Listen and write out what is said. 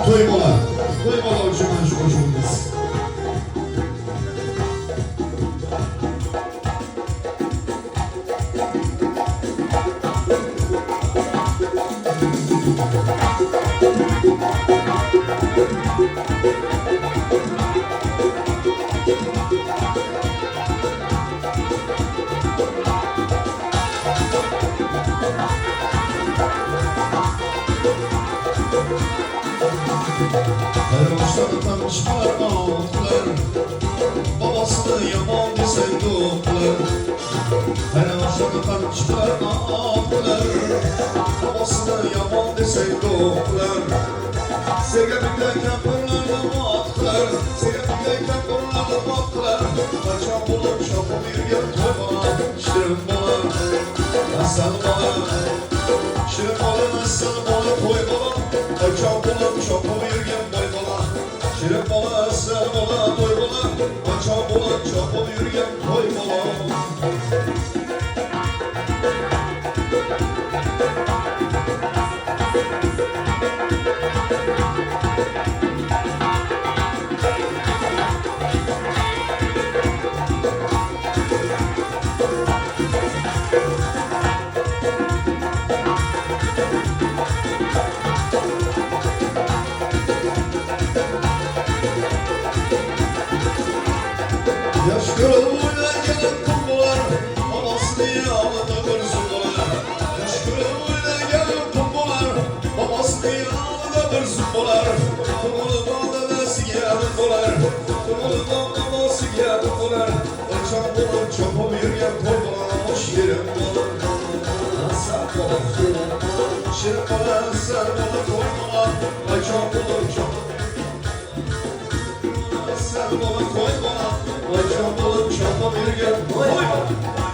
Toy bola uchun mana shu qo'shig'imiz. Tanışmalar mağdur, babasını yaman desen doğdular. Her başladı tanışmalar mağdur, babasını yaman desen doğdular. Sevgimdeyken buralarda baktılar, sevgimdeyken buralarda baktılar. Kaçan bulur çapı bir yer toy bana, şirin bana, nasıl bana. Şirin bana, nasıl bana toy bana. Kaçan bulur çapı bir yer toy bana. Şirin bala, sen bala, toy bala. Kaçan bala, çapıl yürüyen toy bala. Yaş kırılmaya gelen kumrular, babasını yağladı zumbalar. Yaş kırılmaya gelen kumrular, babasını yağladı zumbalar. Kumrudan dedesi geldi dolar, kumrudan babası geldi dolar. Kaçan bulan çapa bir yer torbalar, şirin bulan. Sen bulan, şirin bulan, sen bulan torbalar. Kaçan bulan çapa. Sen bulan torbalar. Kaçan bulan çapa bir yer torbalar.